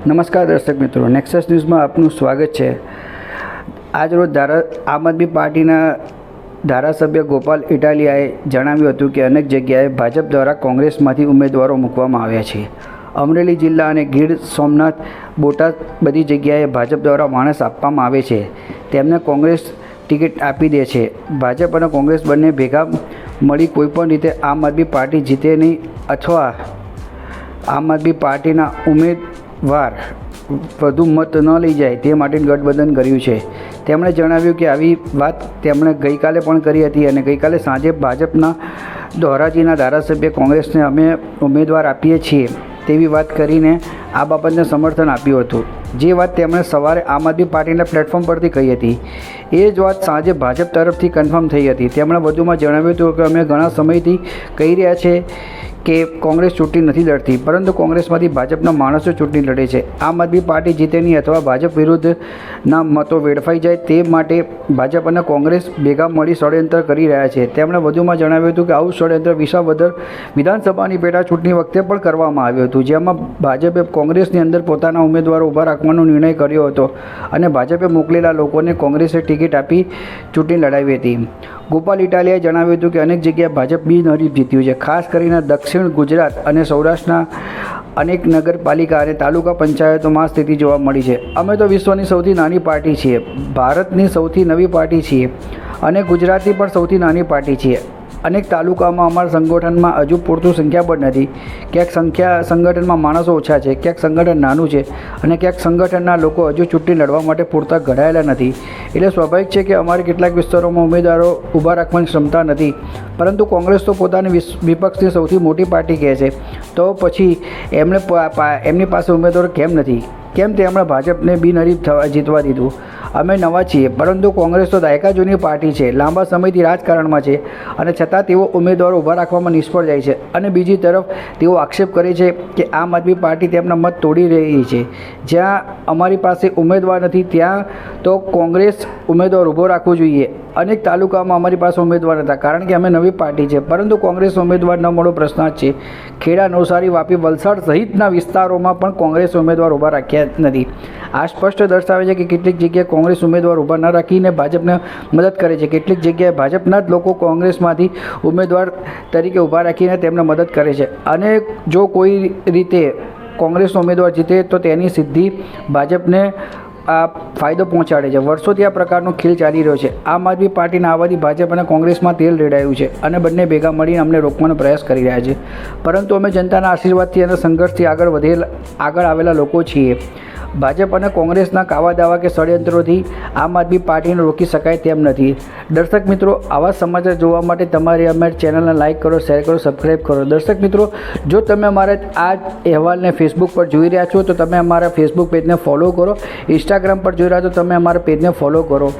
નમસ્કાર દર્શક મિત્રો, નેક્સસ ન્યૂઝમાં આપનું સ્વાગત છે। આજરોજ આમ આદમી પાર્ટીના ધારાસભ્ય ગોપાલ ઇટાલિયાએ જણાવ્યું હતું કે અનેક જગ્યાએ ભાજપ દ્વારા કોંગ્રેસમાંથી ઉમેદવારો મૂકવામાં આવ્યા છે। અમરેલી જિલ્લા અને ગીર સોમનાથ, બોટાદ બધી જગ્યાએ ભાજપ દ્વારા માણસ આપવામાં આવે છે, તેમને કોંગ્રેસ ટિકિટ આપી દે છે। ભાજપ અને કોંગ્રેસ બંને ભેગા મળી કોઈપણ રીતે આમ આદમી પાર્ટી જીતે નહીં અથવા આમ આદમી પાર્ટીના ઉમેદવાર વધુ મત ન લઈ જાય તે માટે ગઠબંધન કર્યું છે। તેમણે જણાવ્યું કે આવી વાત તેમણે ગઈકાલે પણ કરી હતી અને ગઈકાલે સાંજે ભાજપના ધોરાજીના ધારાસભ્ય કોંગ્રેસને અમે ઉમેદવાર આપીએ છીએ તેવી વાત કરીને આ બાબતને સમર્થન આપ્યું હતું। જે વાત તેમણે સવારે આમ આદમી પાર્ટીના પ્લેટફોર્મ પરથી કહી હતી, એ જ વાત સાંજે ભાજપ તરફથી કન્ફર્મ થઈ હતી। તેમણે વધુમાં જણાવ્યું હતું કે અમે ઘણા સમયથી કહી રહ્યા છીએ કે કોંગ્રેસ ચૂંટણી નથી લડતી, પરંતુ કોંગ્રેસમાંથી ભાજપના માણસો ચૂંટણી લડે છે। આમ આદમી પાર્ટી જીતે નહીં અથવા ભાજપ વિરુદ્ધના મતો વેડફાઈ જાય તે માટે ભાજપ અને કોંગ્રેસ ભેગા મળી ષડયંત્ર કરી રહ્યા છે। તેમણે વધુમાં જણાવ્યું હતું કે આવું ષડયંત્ર વિસાવદર વિધાનસભાની પેટા ચૂંટણી વખતે પણ કરવામાં આવ્યું હતું, જેમાં ભાજપે કોંગ્રેસની અંદર પોતાના ઉમેદવારો ઊભા રાખવાનો નિર્ણય કર્યો હતો અને ભાજપે મોકલેલા લોકોને કોંગ્રેસે ટિકિટ આપી ચૂંટણી લડાવી હતી। ગોપાલ ઇટાલિયાએ જણાવ્યું હતું કે અનેક જગ્યાએ ભાજપ બિનહરીફ જીત્યું છે, ખાસ કરીને દક્ષિણ ગુજરાત અને સૌરાષ્ટ્રના અનેક નગરપાલિકા અને તાલુકા પંચાયતોમાં સ્થિતિ જોવા મળી છે। અમે તો વિશ્વની સૌથી નાની પાર્ટી છીએ, ભારતની સૌથી નવી પાર્ટી છીએ અને ગુજરાતની પણ સૌથી નાની પાર્ટી છીએ। અનેક તાલુકામાં અમારા સંગઠનમાં હજુ પૂરતું સંખ્યાબળ નથી, ક્યાંક સંગઠનમાં માણસો ઓછા છે, ક્યાંક સંગઠન નાનું છે અને ક્યાંક સંગઠનના લોકો હજુ ચૂંટણી લડવા માટે પૂરતા ઘડાયેલા નથી। એટલે સ્વાભાવિક છે કે અમારે કેટલાક વિસ્તારોમાં ઉમેદવારો ઊભા રાખવાની ક્ષમતા નથી, પરંતુ કોંગ્રેસ તો પોતાની વિપક્ષની સૌથી મોટી પાર્ટી કહે છે, તો પછી એમની પાસે ઉમેદવારો કેમ નથી? કેમ તેમણે ભાજપને બિનહરીફ જીતવા દીધું? અમે નવા છીએ, પરંતુ કોંગ્રેસ તો દાયકા જૂની પાર્ટી છે, લાંબા સમયથી રાજકારણમાં છે અને છતાં તેઓ ઉમેદવારો ઊભા રાખવામાં નિષ્ફળ જાય છે। અને બીજી તરફ તેઓ આક્ષેપ કરે છે કે આમ આદમી પાર્ટી તેમના મત તોડી રહી છે। જ્યાં અમારી પાસે ઉમેદવાર નથી ત્યાં તો કોંગ્રેસ ઉમેદવાર ઊભો રાખવો જોઈએ। અનેક તાલુકામાં અમારી પાસે ઉમેદવાર હતા કારણ કે અમે નવી પાર્ટી છે, પરંતુ કોંગ્રેસ ઉમેદવાર ન મળો પ્રશ્ન જ છે। ખેડા, નવસારી, વાપી, વલસાડ સહિતના વિસ્તારોમાં પણ કોંગ્રેસ ઉમેદવાર ઊભા રાખ્યા નથી। આ સ્પષ્ટ દર્શાવે છે કે કેટલીક જગ્યાએ કોંગ્રેસ ઉમેદવાર ઊભા ન રાખીને ભાજપને મદદ કરે છે, કેટલીક જગ્યાએ ભાજપના જ લોકો કોંગ્રેસમાંથી ઉમેદવાર તરીકે ઊભા રાખીને તેમને મદદ કરે છે અને જો કોઈ રીતે કોંગ્રેસનો ઉમેદવાર જીતે તો તેની સિદ્ધિ ભાજપને આ ફાયદો પહોંચાડે છે। વર્ષોથી આ પ્રકારનો ખેલ ચાલી રહ્યો છે। આમ આદમી પાર્ટીના આવવાથી ભાજપ અને કોંગ્રેસમાં તેલ રેડાયું છે અને બંને ભેગા મળીને અમને રોકવાનો પ્રયાસ કરી રહ્યા છે, પરંતુ અમે જનતાના આશીર્વાદથી અને સંઘર્ષથી આગળ આવેલા લોકો છીએ। ભાજપ અને કોંગ્રેસના કાવા દાવા કે ષડયંત્રોથી આમ આદમી પાર્ટીને રોકી શકાય તેમ નથી। દર્શક મિત્રો, આવા સમાચાર જોવા માટે તમારી અમારી ચેનલને લાઇક કરો, શેર કરો, સબસ્ક્રાઈબ કરો। દર્શક મિત્રો, જો તમે અમારા આ અહેવાલને ફેસબુક પર જોઈ રહ્યા છો તો તમે અમારા ફેસબુક પેજને ફોલો કરો, ઇન્સ્ટાગ્રામ પર જોઈ રહ્યા છો તો તમે અમારા પેજને ફોલો કરો।